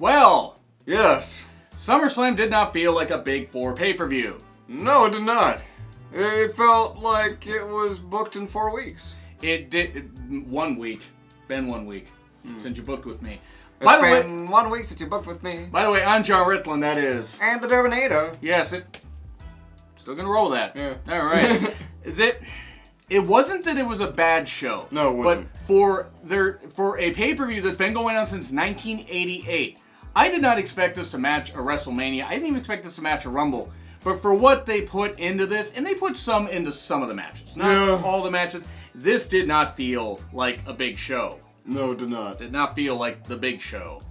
Well, Yes. SummerSlam did not feel like a Big Four pay-per-view. No, it did not. It felt like it was booked in 4 weeks. It did 1 week. Been 1 week since you booked with me. It's been 1 week since you booked with me. By the way, I'm John Ritland, that is. And the Terminator. Yes, still gonna roll that. Yeah. All right. It wasn't that it was a bad show. No, it wasn't. But for a pay-per-view that's been going on since 1988, I did not expect us to match a WrestleMania. I didn't even expect us to match a Rumble. But for what they put into this, and they put some into some of the matches, not all the matches, this did not feel like a big show. No, it did not. Did not feel like the big show.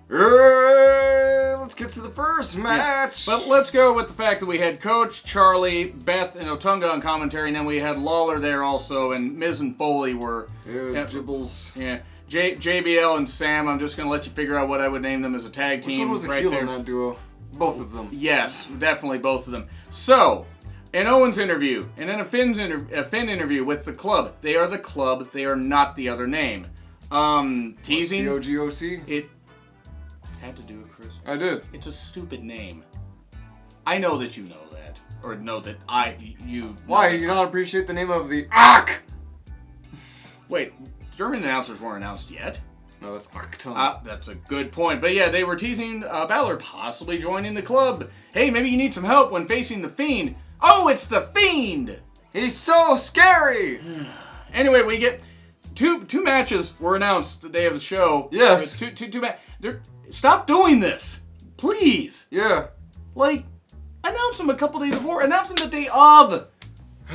Let's get to the first match. Yeah. But let's go with the fact that we had Coach, Charlie, Beth, and Otunga on commentary, and then we had Lawler there also, and Miz and Foley were... Jibbles. Yeah. JBL and Sam, I'm just going to let you figure out what I would name them as a tag team. Which one was a heel in that duo? Both of them. Yes, definitely both of them. So, an Owens interview, and then a Finn interview with the club. They are the club, they are not the other name. Teasing... The OGOC? It had to do it, Chris. I did. It's a stupid name. I know that you know that. Or know that you... Why? Do you not appreciate the name of the ARC? Wait, German announcers weren't announced yet. No, that's Arcton. That's a good point. But yeah, they were teasing Balor possibly joining the club. Hey, maybe you need some help when facing the Fiend. Oh, it's the Fiend! He's so scary! Anyway, we get... Two matches were announced the day of the show. Yes. Stop doing this. Please. Yeah. Like, announce them a couple days before. Announce them the day of.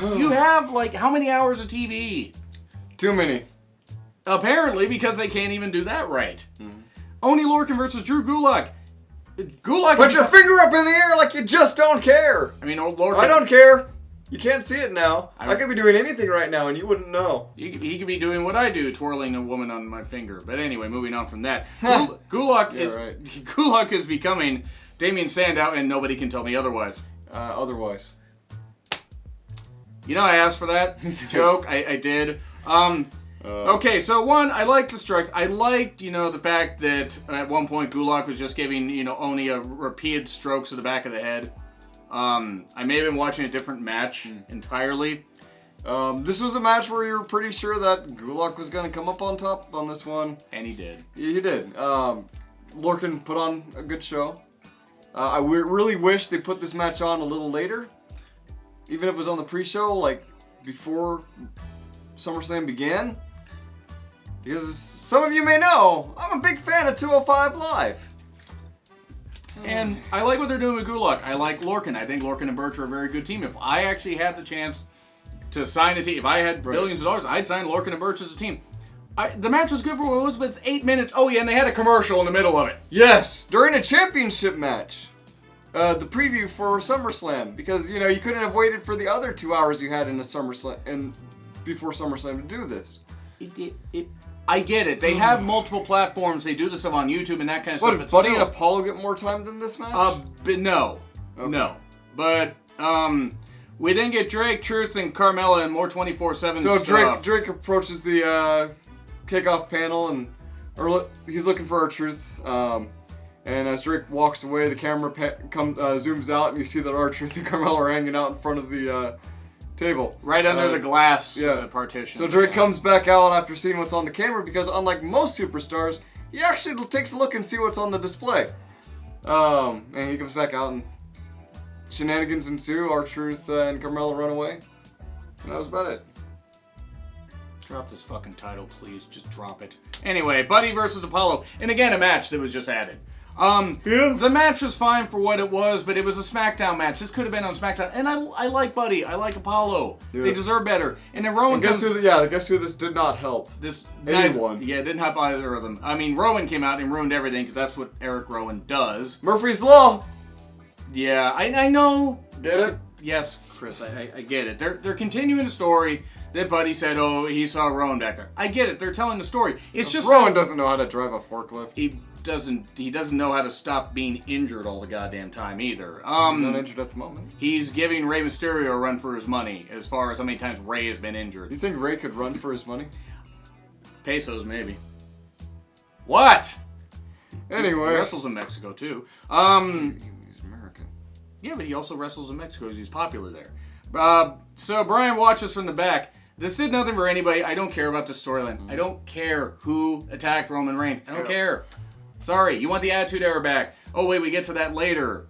You have, like, how many hours of TV? Too many. Apparently, because they can't even do that right. Only Lorcan versus Drew Gulak. Gulak... Put your finger up in the air like you just don't care. I mean, old Lorcan... I don't care. You can't see it now. I could be doing anything right now and you wouldn't know. He could be doing what I do, twirling a woman on my finger. But anyway, moving on from that. Gulak is becoming Damien Sandow, and nobody can tell me otherwise. Otherwise. You know I asked for that joke. I did. Okay, so one, I liked the strikes. I liked, the fact that at one point Gulak was just giving, Oni repeated strokes to the back of the head. I may have been watching a different match entirely. This was a match where you were pretty sure that Gulak was going to come up on top on this one. And he did. Yeah, he did. Lorcan put on a good show. I really wish they put this match on a little later. Even if it was on the pre-show, like before SummerSlam began. Because some of you may know, I'm a big fan of 205 Live. And I like what they're doing with Gulak. I like Lorcan. I think Lorcan and Birch are a very good team. If I actually had the chance to sign a team, if I had billions of dollars, I'd sign Lorcan and Birch as a team. The match was good for what it was, but it's 8 minutes. Oh yeah, and they had a commercial in the middle of it. Yes, during a championship match. The preview for SummerSlam. Because, you couldn't have waited for the other 2 hours you had in a SummerSlam and before SummerSlam to do this. I get it. They have multiple platforms. They do this stuff on YouTube and that kind of stuff. Did Buddy and Apollo get more time than this match? But no. Okay. No. But, we didn't get Drake, Truth, and Carmella and more 24/7 stuff. So Drake approaches the kickoff panel or he's looking for R-Truth. And as Drake walks away, the camera zooms out and you see that R-Truth and Carmella are hanging out in front of the table. Right under the glass partition. So Drake comes back out after seeing what's on the camera because unlike most superstars, he actually takes a look and see what's on the display. And he comes back out and shenanigans ensue. R-Truth and Carmella run away. And that was about it. Drop this fucking title, please. Just drop it. Anyway, Buddy versus Apollo. And again, a match that was just added. The match was fine for what it was, but it was a SmackDown match. This could have been on SmackDown. And I like Buddy. I like Apollo. Yes. They deserve better. And then Rowan guess who this did not help? Anyone. Yeah, it didn't help either of them. I mean, Rowan came out and ruined everything because that's what Eric Rowan does. Murphy's Law! Yeah, I know. Get it? Yes, Chris, I get it. They're continuing the story that Buddy said, he saw Rowan back there. I get it. They're telling the story. It's just Rowan doesn't know how to drive a forklift. He doesn't know how to stop being injured all the goddamn time either. He's not injured at the moment. He's giving Rey Mysterio a run for his money as far as how many times Rey has been injured. You think Rey could run for his money? Pesos, maybe. What? Anyway. He wrestles in Mexico, too. He's American. Yeah, but he also wrestles in Mexico because he's popular there. So Brian watches from the back. This did nothing for anybody. I don't care about the storyline. I don't care who attacked Roman Reigns. I don't care. Sorry, you want the Attitude Era back. Oh, wait, we get to that later.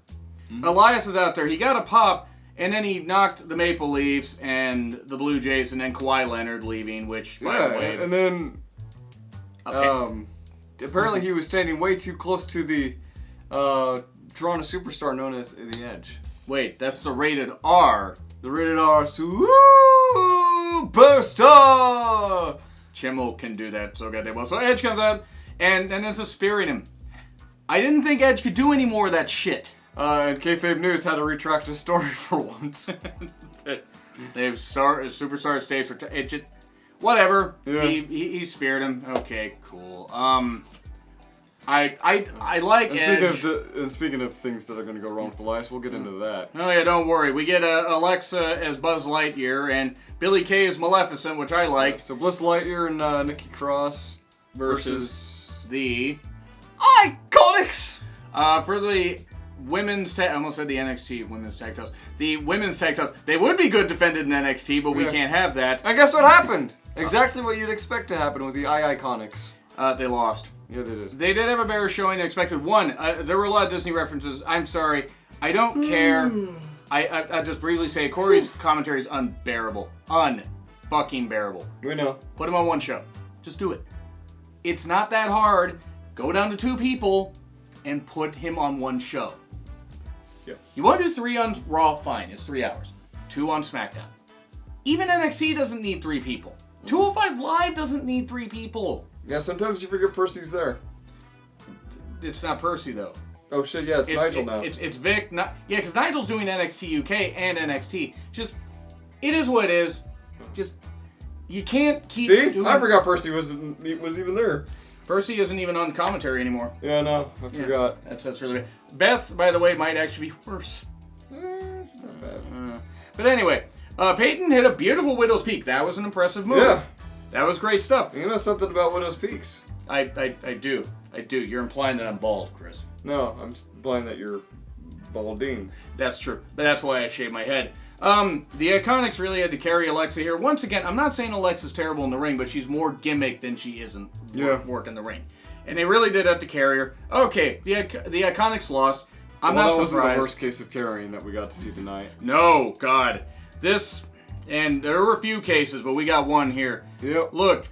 Elias is out there. He got a pop, and then he knocked the Maple Leafs and the Blue Jays, and then Kawhi Leonard leaving, which, by the way... and then... apparently he was standing way too close to the Toronto superstar known as The Edge. Wait, that's the rated R. The rated R superstar! Chimmel can do that so goddamn well. So Edge comes out, and it's a spearing him. I didn't think Edge could do any more of that shit. And Kayfabe News had to retract his story for once. They've superstar stage for whatever. Yeah. He speared him. Okay, cool. I like Edge. And speaking of things that are going to go wrong with Elias, we'll get into that. Oh yeah, don't worry. We get Alexa as Buzz Lightyear and Billy Kay as Maleficent, which I liked. So Bliss Lightyear and Nikki Cross versus the Iconics. For the women's tag, I almost said the NXT women's tag titles. The women's tag titles, they would be good defended in NXT, but we can't have that. And guess what happened? Exactly what you'd expect to happen with the Iconics. They lost. Yeah, they did. They did have a better showing than expected. One, there were a lot of Disney references. I'm sorry. I don't care. I just briefly say Corey's commentary is unbearable. Unfucking bearable. We know. Put him on one show. Just do it. It's not that hard. Go down to 2 people and put him on one show. Yeah. You want to do 3 on Raw? Fine. It's 3 hours. 2 on SmackDown. Even NXT doesn't need 3 people. 205 Live doesn't need 3 people. Yeah, sometimes you forget Percy's there. It's not Percy, though. Oh, shit, yeah, it's Nigel now. It's Vic. Because Nigel's doing NXT UK and NXT. Just, it is what it is. Just, you can't keep doing... I forgot Percy was even there. Percy isn't even on commentary anymore. Yeah, no, I forgot. That's really bad. Beth, by the way, might actually be worse. It's not bad. But anyway, Peyton hit a beautiful Widow's Peak. That was an impressive move. Yeah. That was great stuff. You know something about Widow's Peaks? I do. You're implying that I'm bald, Chris. No, I'm implying that you're balding. That's true. But that's why I shaved my head. The Iconics really had to carry Alexa here. Once again, I'm not saying Alexa's terrible in the ring, but she's more gimmick than she isn't work in the ring. And they really did have to carry her. Okay, the Iconics lost. I'm not surprised. That wasn't the worst case of carrying that we got to see tonight. No, God. And there were a few cases, but we got one here. Yep. Look,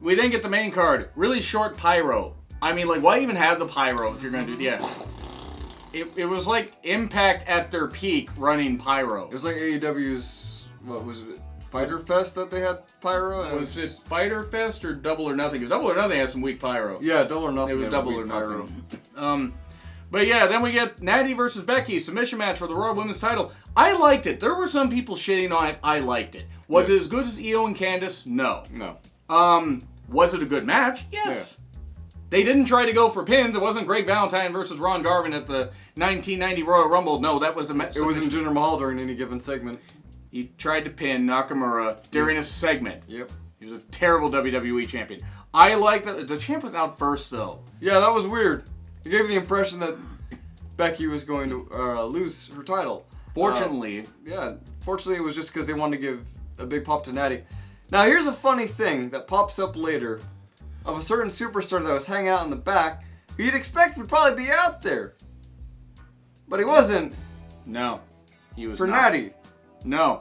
we didn't get the main card. Really short pyro. I mean, like, why even have the pyro if you're going to do... Yeah. It was like Impact at their peak running pyro. It was like AEW's... What was it? Fighter Fest that they had pyro? Was it Fighter Fest or Double or Nothing? Because Double or Nothing had some weak pyro. Yeah, Double or Nothing. It was Double or Nothing. But yeah, then we get Natty versus Becky, submission match for the Royal Women's title. I liked it. There were some people shitting on it. I liked it. Was it as good as Io and Candice? No. Was it a good match? Yes. Yeah. They didn't try to go for pins. It wasn't Greg Valentine versus Ron Garvin at the 1990 Royal Rumble. No, that was a match. It wasn't Jinder Mahal during any given segment. He tried to pin Nakamura during a segment. Yep. He was a terrible WWE champion. I like that. The champ was out first, though. Yeah, that was weird. It gave the impression that Becky was going to lose her title. Fortunately. Fortunately it was just because they wanted to give a big pop to Natty. Now, here's a funny thing that pops up later of a certain superstar that was hanging out in the back who you'd expect would probably be out there. But he wasn't. No. He was for not. Natty. No.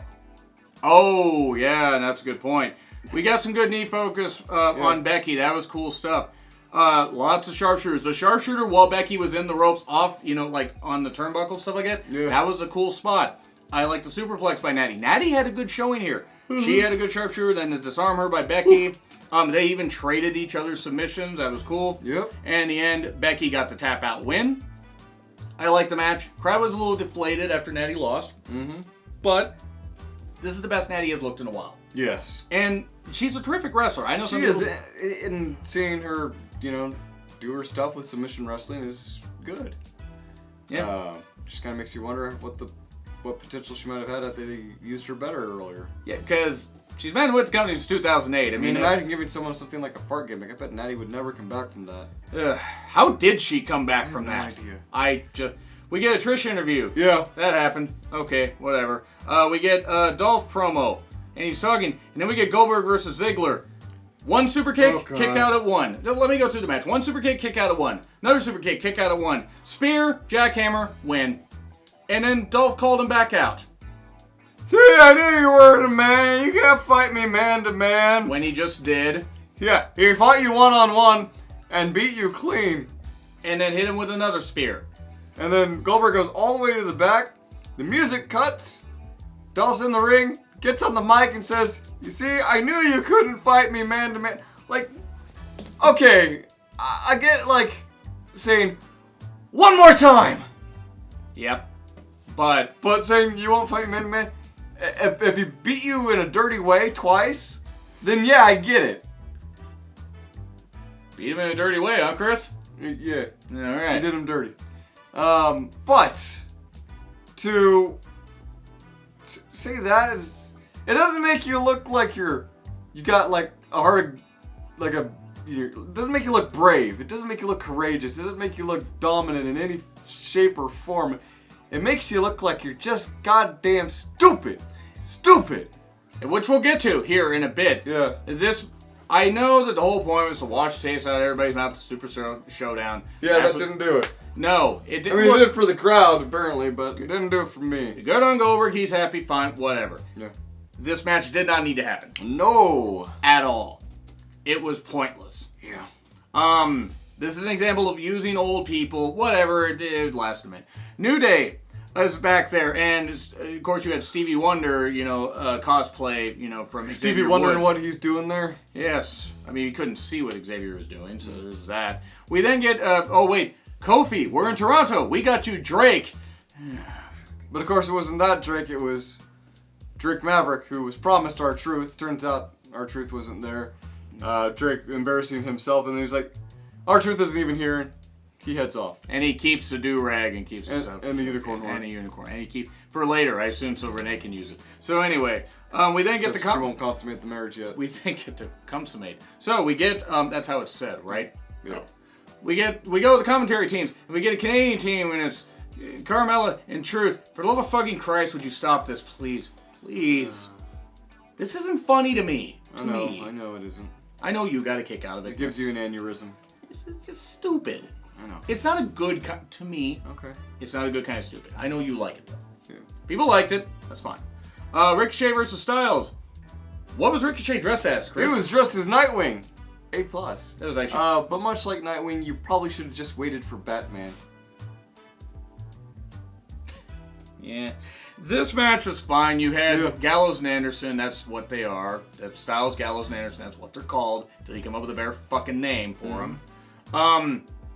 Oh, yeah, that's a good point. We got some good knee focus on Becky. That was cool stuff. Lots of sharpshooters. The sharpshooter while Becky was in the ropes off, like on the turnbuckle, stuff like that. Yeah. That was a cool spot. I like the superplex by Natty. Natty had a good showing here. She had a good sharpshooter, then to disarm her by Becky. They even traded each other's submissions. That was cool. Yep. And in the end, Becky got the tap out win. I like the match. Crowd was a little deflated after Natty lost. Mm-hmm. But this is the best Natty has looked in a while. Yes. And she's a terrific wrestler. I know some people... And seeing her, do her stuff with submission wrestling is good. Yeah. Just kind of makes you wonder what potential she might have had if they used her better earlier. Yeah, because She's been with the company since 2008. I mean, imagine giving someone something like a fart gimmick. I bet Natty would never come back from that. How did she come back from no that? idea. We get a Trish interview. Yeah. That happened. Okay, whatever. We get Dolph promo, and he's talking, and then we get Goldberg versus Ziggler. One super kick, kick out at 1. Let me go through the match. One super kick, kick out at 1. Another super kick out at 1. Spear, jackhammer, win. And then Dolph called him back out. See, I knew you were the man. You can't fight me man to man. When he just did. Yeah, he fought you one-on-one and beat you clean. And then hit him with another spear. And then Goldberg goes all the way to the back. The music cuts. Dolph's in the ring, gets on the mic and says, you see, I knew you couldn't fight me man to man. Like, okay, I get like saying, one more time. Yep. But saying you won't fight man to man. If he beat you in a dirty way twice, then yeah, I get it. Beat him in a dirty way, huh, Chris? Yeah. All right. He did him dirty. But to say that is, it doesn't make you look like you got like a hard, like a. It doesn't make you look brave. It doesn't make you look courageous. It doesn't make you look dominant in any shape or form. It makes you look like you're just goddamn stupid. Stupid. Which we'll get to here in a bit. Yeah. I know that the whole point was to wash the taste out of everybody's mouth, the Super Showdown. Yeah, that didn't do it. No, it didn't. I mean, it did it for the crowd, apparently, but it didn't do it for me. Good on Goldberg, he's happy, fine, whatever. Yeah. This match did not need to happen. No. At all. It was pointless. Yeah. This is an example of using old people, whatever, it lasted a minute. New Day is back there, and of course you had Stevie Wonder, cosplay, from Stevie Wonder and what he's doing there? Yes. I mean, you couldn't see what Xavier was doing, so there's that. We then get, Kofi, we're in Toronto. We got you, Drake. But of course it wasn't that Drake, it was Drake Maverick, who was promised R-Truth. Turns out R-Truth wasn't there. Drake embarrassing himself, and then he's like, R-Truth isn't even here, and he heads off. And he keeps the do-rag and keeps his stuff. And the unicorn horn. And the unicorn. And he keep for later, I assume, so Renee can use it. So anyway, we then get she won't consummate the marriage yet. We then get to consummate. So we get, that's how it's said, right? Yeah. We go to the commentary teams, and we get a Canadian team, and it's Carmella and Truth. For the love of fucking Christ, would you stop this, please? Please. This isn't funny to me. I know it isn't. I know you got a kick out of it. It gives you an aneurysm. It's just stupid. I know. It's not a good to me. Okay. It's not a good kind of stupid. I know you like it though. Yeah. People liked it. That's fine. Ricochet versus Styles. What was Ricochet dressed as, Chris? He was dressed as Nightwing. A+. That was actually. But much like Nightwing, you probably should have just waited for Batman. Yeah. This match was fine. You had Gallows and Anderson. That's what they are. Styles, Gallows, and Anderson. That's what they're called. Until you come up with a better fucking name for them.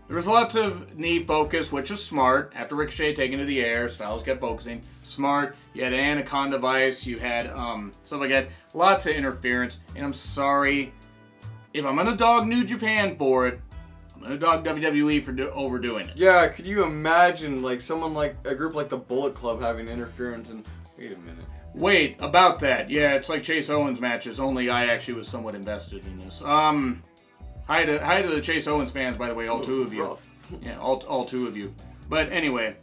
There was lots of knee focus, which is smart. After Ricochet taken to the air, Styles kept focusing. Smart. You had Anaconda Vice. You had stuff like that. Lots of interference. And I'm sorry. If I'm going to dog New Japan for it, I'm going to dog WWE for overdoing it. Yeah, could you imagine like someone like a group like the Bullet Club having interference and... Wait a minute. Wait, about that. Yeah, it's like Chase Owens matches, only I actually was somewhat invested in this. Hi to the Chase Owens fans, by the way, all two of you. Yeah, all two of you. But anyway,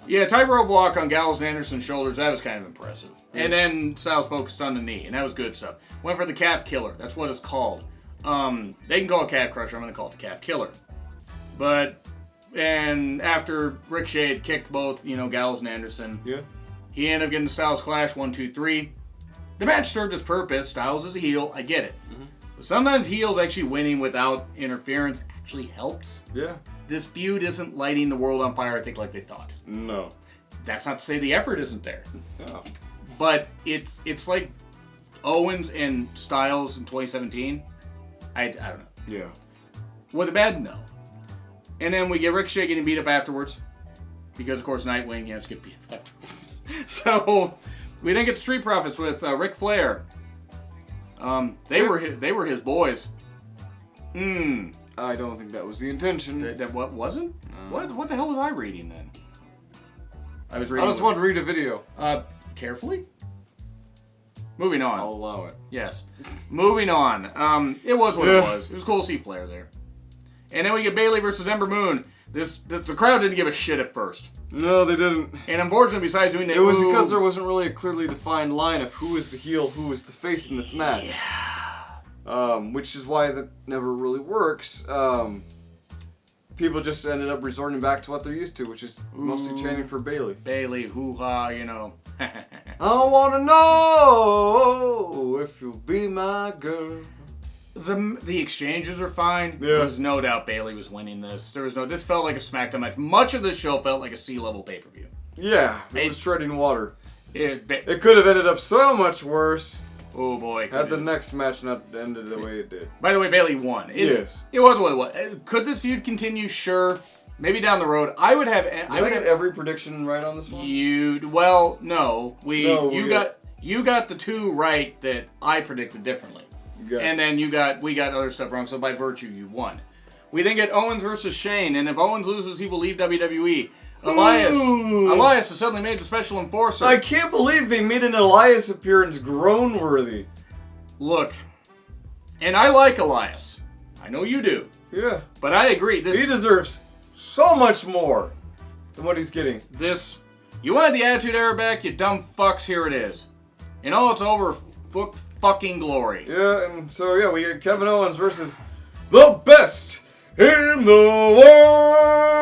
yeah, tightrope walk on Gallows and Anderson's shoulders, that was kind of impressive. And then Styles focused on the knee, and that was good stuff. Went for the Cap Killer, that's what it's called. They can call it Cap Crusher, I'm going to call it the Cap Killer. And after Ricochet had kicked both, Gallows and Anderson, he ended up getting the Styles Clash 1, 2, 3. The match served its purpose. Styles is a heel, I get it. But sometimes heels actually winning without interference actually helps. Yeah. This feud isn't lighting the world on fire, I think, like they thought. No. That's not to say the effort isn't there. No. But it's like Owens and Styles in 2017. I don't know. Yeah. Was it bad? No. And then we get Ricochet getting beat up afterwards. Because, of course, Nightwing, has to get beat up afterwards. So, we then get Street Profits with Ric Flair. They were his boys. I don't think that was the intention. That what wasn't? What the hell was I reading then? I was reading. I just wanted to read a video. Carefully? Moving on. I'll allow it. Yes. Moving on. It was what it was. It was cool to see Flair there. And then we get Bayley versus Ember Moon. The crowd didn't give a shit at first. No, they didn't. And unfortunately, besides doing that, it was because there wasn't really a clearly defined line of who is the heel, who is the face in this match. Yeah. Which is why that never really works. People just ended up resorting back to what they're used to, which is mostly chanting for Bayley. Bayley, hoo-ha, I wanna know if you'll be my girl. The exchanges were fine. Yeah. There's no doubt Bayley was winning this. This felt like a SmackDown match. Much of this show felt like a C-level pay-per-view. Yeah, it was treading water. It could have ended up so much worse. Oh boy. Had the next match not ended the way it did. By the way, Bayley won. Yes. It was what it was. Could this feud continue? Sure. Maybe down the road. I would have. I would have every prediction right on this one. No. You got the two right that I predicted differently. And then we got other stuff wrong. So by virtue, you won. We then get Owens versus Shane, and if Owens loses, he will leave WWE. Elias has suddenly made the special enforcer. I can't believe they made an Elias appearance groan-worthy. Look, and I like Elias. I know you do. Yeah. But I agree. He deserves so much more than what he's getting. You wanted the Attitude Era back, you dumb fucks, here it is. And all it's over fucking glory. Yeah, and so we get Kevin Owens versus the best in the world.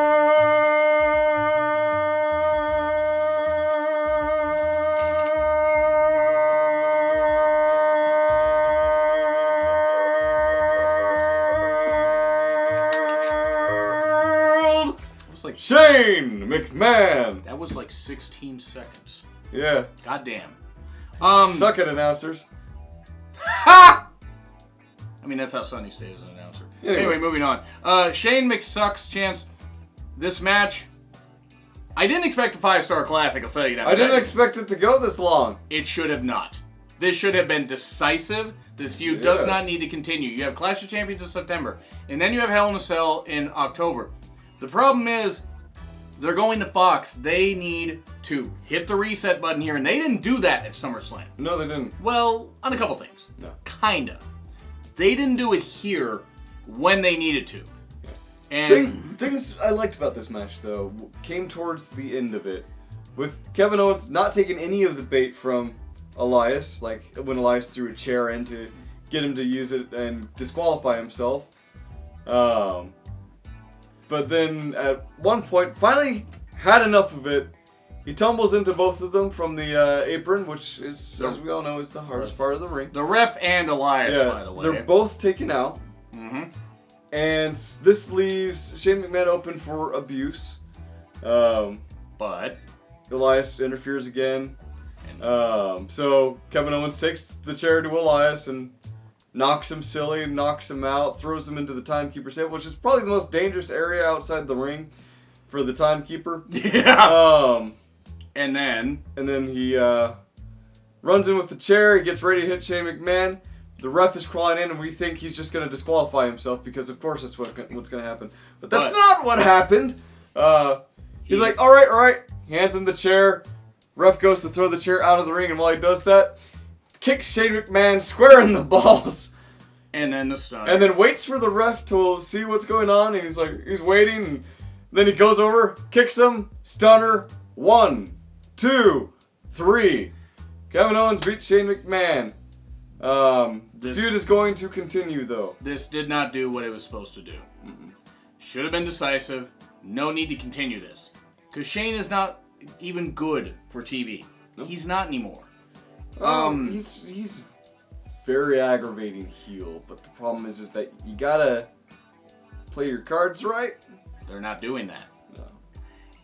Shane McMahon. That was like 16 seconds. Yeah. Goddamn. Suck it, announcers. Ha! I mean, that's how Sonny stays as an announcer. Anyway, moving on. Shane McSucks chance. This match, I didn't expect a 5-star classic, I'll tell you that. I didn't expect it to go this long. It should have not. This should have been decisive. This feud does not need to continue. You have Clash of Champions in September, and then you have Hell in a Cell in October. The problem is, they're going to Fox. They need to hit the reset button here, and they didn't do that at SummerSlam. No, they didn't. Well, on a couple things. No. Kinda. They didn't do it here when they needed to. Yeah. And things I liked about this match, though, came towards the end of it. With Kevin Owens not taking any of the bait from Elias, like when Elias threw a chair in to get him to use it and disqualify himself. But then at one point, finally had enough of it. He tumbles into both of them from the apron, which is, as we all know, is the hardest part of the ring. The ref and Elias, by the way. They're both taken out. Mm-hmm. And this leaves Shane McMahon open for abuse. But Elias interferes again. So Kevin Owens takes the chair to Elias and knocks him silly, knocks him out, throws him into the timekeeper's table, which is probably the most dangerous area outside the ring for the timekeeper. Yeah. And then he runs in with the chair. He gets ready to hit Shane McMahon. The ref is crawling in, and we think he's just going to disqualify himself because, of course, that's what's going to happen. But that's not what happened. He's like, all right. Hands him the chair. Ref goes to throw the chair out of the ring, and while he does that, kicks Shane McMahon square in the balls. And then the stunner. And then waits for the ref to see what's going on. And he's waiting. And then he goes over, kicks him, stunner. 1, 2, 3. Kevin Owens beats Shane McMahon. This feud is going to continue, though. This did not do what it was supposed to do. Should have been decisive. No need to continue this. Because Shane is not even good for TV. Nope. He's not anymore. He's very aggravating heel, but the problem is that you gotta play your cards right. They're not doing that. No.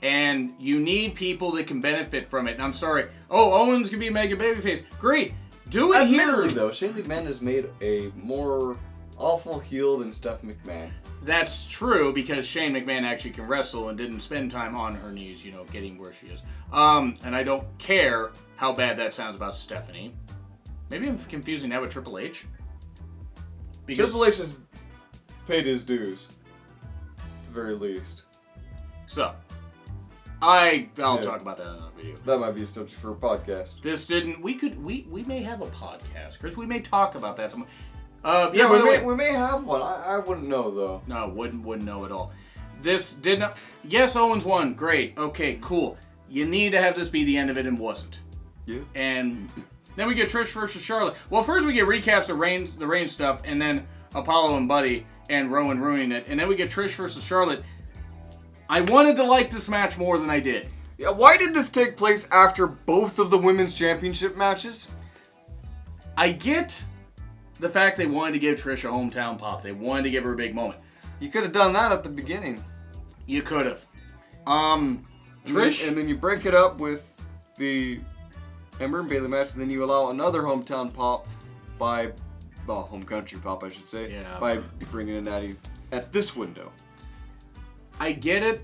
And you need people that can benefit from it. And I'm sorry. Oh, Owens can be a mega babyface. Great. Do it here. Admittedly, though, Shane McMahon has made a more awful heel than Steph McMahon. That's true, because Shane McMahon actually can wrestle and didn't spend time on her knees, getting where she is. And I don't care how bad that sounds about Stephanie. Maybe I'm confusing that with Triple H. Because Triple H has paid his dues, at the very least. So, I'll talk about that in another video. That might be a subject for a podcast. This didn't. We may have a podcast, Chris. We may talk about that. We may have one. I wouldn't know though. No, wouldn't know at all. This did not. Yes, Owens won. Great. Okay, cool. You need to have this be the end of it, and wasn't. Yeah. And then we get Trish versus Charlotte. Well, first we get recaps of the Reigns stuff, and then Apollo and Buddy and Rowan ruining it, and then we get Trish versus Charlotte. I wanted to like this match more than I did. Yeah, why did this take place after both of the women's championship matches? I get the fact they wanted to give Trish a hometown pop. They wanted to give her a big moment. You could have done that at the beginning. You could have. Trish, and then you break it up with the Ember and Bayley match, and then you allow another hometown pop by, home country pop, I should say, by bringing in Natty at this window. I get it.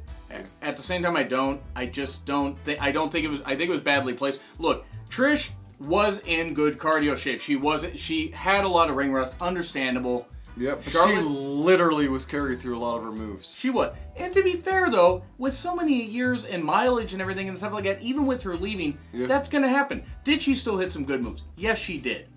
At the same time, I don't. I just don't think. I think it was badly placed. Look, Trish was in good cardio shape. She had a lot of ring rust. Understandable. Yep. She literally was carried through a lot of her moves. She was. And to be fair, though, with so many years and mileage and everything and stuff like that, even with her leaving, that's going to happen. Did she still hit some good moves? Yes, she did.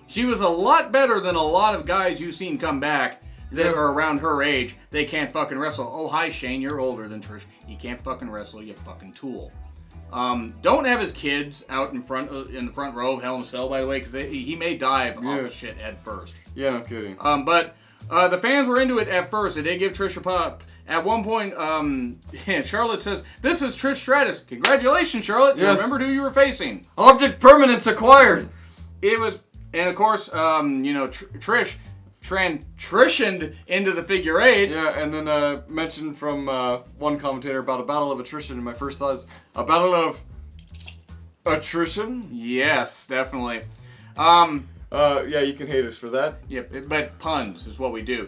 She was a lot better than a lot of guys you've seen come back that are around her age. They can't fucking wrestle. Oh, hi, Shane. You're older than Trish. You can't fucking wrestle. You fucking tool. Don't have his kids out in the front row of Hell in a Cell, by the way, because he may dive off the shit head first. Yeah, no kidding. But the fans were into it at first. They did give Trish a pop. At one point, Charlotte says, "This is Trish Stratus." Congratulations, Charlotte. Yes. You remembered who you were facing. Object permanence acquired. It was, and of course, Trish transitioned into the figure eight. Yeah, and then mentioned from one commentator about a battle of attrition, and my first thought is, a battle of attrition? Yes, definitely. Yeah, you can hate us for that. Yep, but puns is what we do.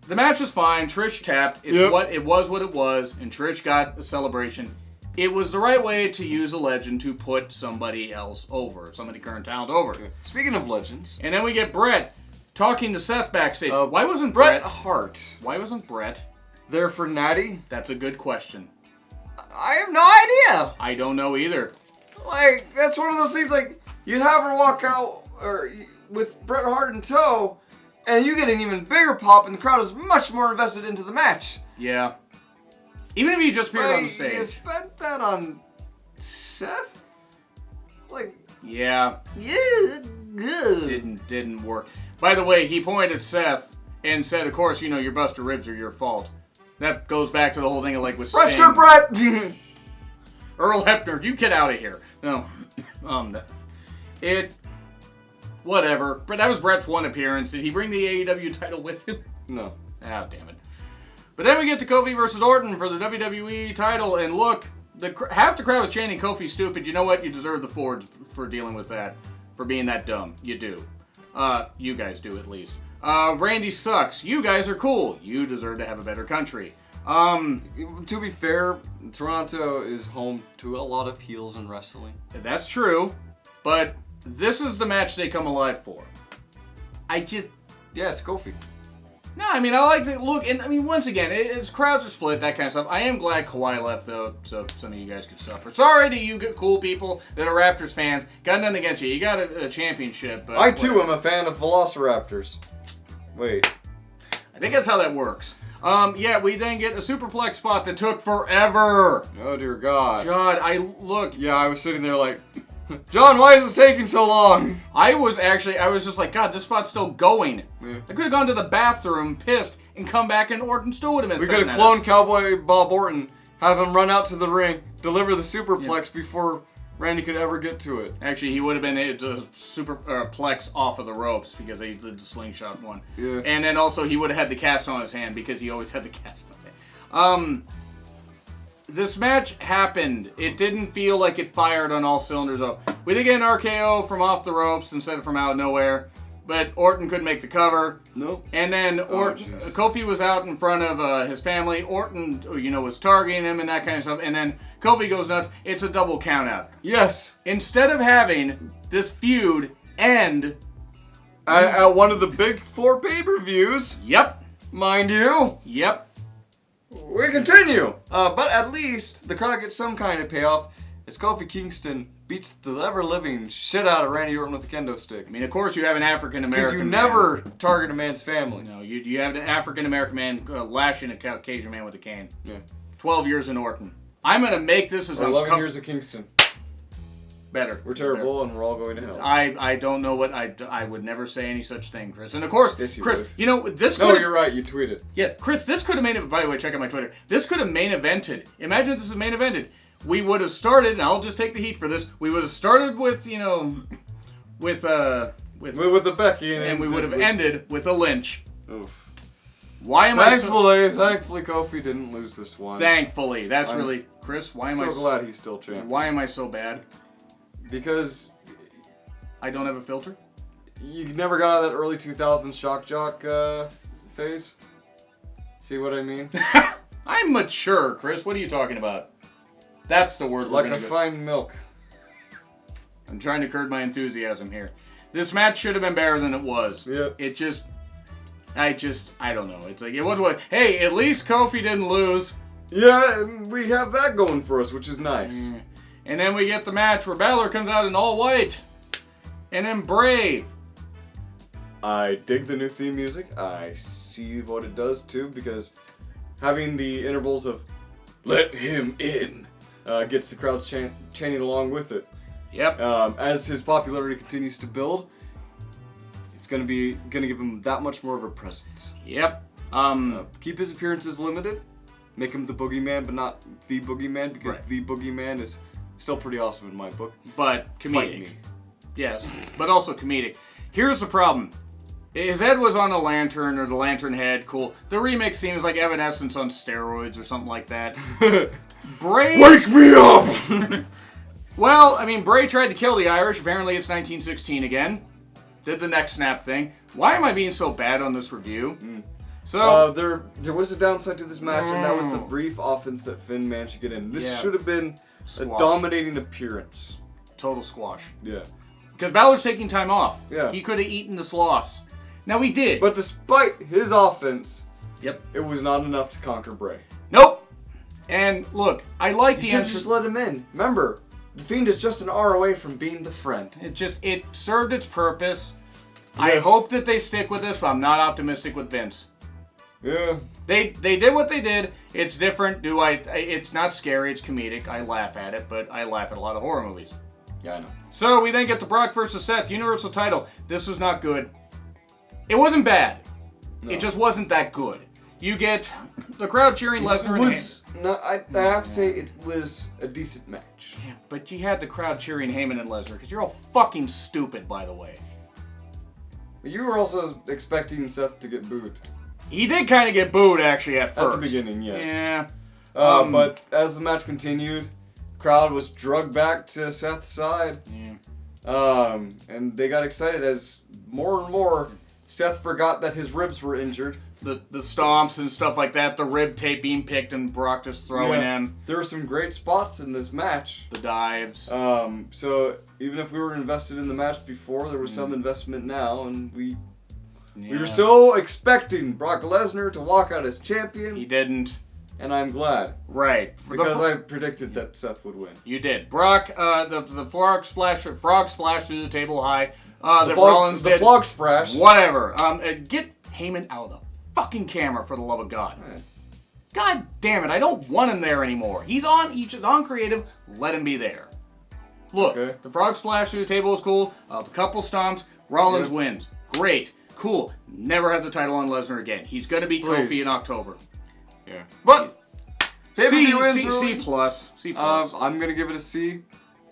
The match was fine. Trish tapped. It was what it was, and Trish got a celebration. It was the right way to use a legend to put somebody else over, somebody current talent over. Speaking of legends. And then we get Brett talking to Seth backstage. Why wasn't Bret Hart? Why wasn't Brett there for Natty? That's a good question. I have no idea. I don't know either. Like, that's one of those things, like, you'd have her walk out with Bret Hart in tow, and you get an even bigger pop, and the crowd is much more invested into the match. Yeah. Even if you just appeared on the stage. You spent that on Seth? Like... Yeah. Yeah, good. Didn't work. By the way, he pointed at Seth and said, of course, your busted ribs are your fault. That goes back to the whole thing of like with Sting. Brett! Earl Hebner, you get out of here. No. Whatever. But that was Brett's one appearance. Did he bring the AEW title with him? No. Ah, damn it. But then we get to Kofi versus Orton for the WWE title, and look, half the crowd was chanting Kofi stupid. You know what? You deserve the Fords for dealing with that, for being that dumb. You do. You guys do, at least. Randy sucks. You guys are cool. You deserve to have a better country. To be fair, Toronto is home to a lot of heels in wrestling. That's true, but this is the match they come alive for. Yeah, it's Kofi. No, I mean, I like the look, and I mean, once again, it's crowds are split, that kind of stuff. I am glad Kawhi left, though, so some of you guys could suffer. Sorry to you cool people that are Raptors fans. Got nothing against you. You got a championship. But I, too, am a fan of Velociraptors. Wait. I think that's how that works. Yeah, we then get a superplex spot that took forever. Oh, dear God. Look. Yeah, I was sitting there like... John, why is this taking so long? I was just like, God, this spot's still going. Yeah. I could have gone to the bathroom, pissed, and come back, and Orton still would have been. We could have cloned Cowboy Bob Orton, have him run out to the ring, deliver the superplex before Randy could ever get to it. Actually, he would have been able to superplex off of the ropes because he did the slingshot one. Yeah. And then also he would have had the cast on his hand because he always had the cast on his hand. This match happened. It didn't feel like it fired on all cylinders. We did get an RKO from off the ropes instead of from out of nowhere, but Orton couldn't make the cover. Nope. And then Kofi was out in front of his family. Orton, was targeting him and that kind of stuff. And then Kofi goes nuts. It's a double count out. Yes. Instead of having this feud end at one of the big 4 pay-per-views. Yep. Mind you. Yep. we continue. But at least the crowd gets some kind of payoff as Kofi Kingston beats the ever-living shit out of Randy Orton with a kendo stick. I mean, of course you have an African-American Because you never target a man's family. No, you have an African-American man lashing a Caucasian man with a cane. Yeah. 12 years in Orton. I'm going to make this as 11 years of Kingston. Better. We're terrible and we're all going to hell. I don't know what I would never say any such thing, Chris. And of course, yes, Chris, would. you know this. No, you're right. You tweeted. Yeah, Chris, this could have made it. By the way, check out my Twitter. This could have main evented. Imagine if this was main evented. We would have started, and I'll just take the heat for this. We would have started with with the Becky, and we would have ended with a Lynch. Oof. Why am Thankfully, Kofi didn't lose this one. Thankfully, that's really Chris. Why am I so glad he's still champion? Why am I so bad? Because I don't have a filter. You never got out of that early 2000s shock jock phase. See what I mean? I'm mature, Chris. What are you talking about? That's the word. Like a fine milk. I'm trying to curb my enthusiasm here. This match should have been better than it was. Yeah. It just, I don't know. It's like, it was, hey, at least Kofi didn't lose. Yeah, we have that going for us, which is nice. And then we get the match where Balor comes out in all white. And then Bray. I dig the new theme music. I see what it does too, because having the intervals of "Let him in" gets the crowds chanting along with it. Yep. As his popularity continues to build, it's gonna give him that much more of a presence. Yep. Keep his appearances limited. Make him the boogeyman, but not the boogeyman, because the boogeyman is still pretty awesome in my book. But comedic. Fight me. Yes, but also comedic. Here's the problem. His head was on a lantern, or the lantern head, cool. The remix seems like Evanescence on steroids or something like that. Bray... Wake me up! Well, I mean, Bray tried to kill the Irish. Apparently it's 1916 again. Did the neck snap thing. Why am I being so bad on this review? So there was a downside to this match, and that was the brief offense that Finn managed to get in. This should have been a dominating appearance. Total squash. Yeah. Because Balor's taking time off. Yeah. He could have eaten this loss. Now he did. But despite his offense, yep, it was not enough to conquer Bray. Nope. And look, I like the entrance. Just let him in. Remember, the Fiend is just an R away from being the friend. It served its purpose. Yes. I hope that they stick with this, but I'm not optimistic with Vince. Yeah. They did what they did. It's different. It's not scary. It's comedic. I laugh at it, but I laugh at a lot of horror movies. Yeah, I know. So we then get the Brock versus Seth Universal title. This was not good. It wasn't bad. No. It just wasn't that good. You get the crowd cheering Lesnar and No, I have to say it was a decent match. Yeah, but you had the crowd cheering Heyman and Lesnar because you're all fucking stupid, by the way. You were also expecting Seth to get booed. He did kind of get booed, actually, at first. At the beginning, yes. Yeah. But as the match continued, crowd was drugged back to Seth's side. Yeah. And they got excited as more and more Seth forgot that his ribs were injured. The stomps and stuff like that, the rib tape being picked and Brock just throwing in. There were some great spots in this match. The dives. So even if we were invested in the match before, there was some investment now, and we were so expecting Brock Lesnar to walk out as champion. He didn't. And I'm glad. Right. Because I predicted that Seth would win. You did. Brock, the frog splash through the table high. Rollins did. The flog splash. Whatever. Get Heyman out of the fucking camera, for the love of God. Right. God damn it, I don't want him there anymore. He's on creative, let him be there. Look, the frog splash through the table is cool. A couple stomps, Rollins wins. Great. Cool. Never have the title on Lesnar again. He's going to beat Kofi in October. Yeah. But C+. I'm going to give it a C.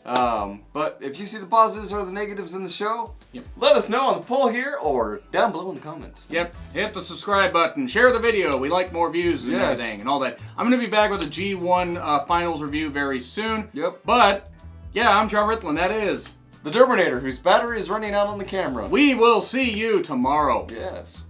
But if you see the positives or the negatives in the show, let us know on the poll here or down below in the comments. Yep. Hit the subscribe button. Share the video. We like more views and everything and all that. I'm going to be back with a G1 finals review very soon. Yep. But, yeah, I'm John Ritlin. That is the Terminator, whose battery is running out on the camera. We will see you tomorrow. Yes.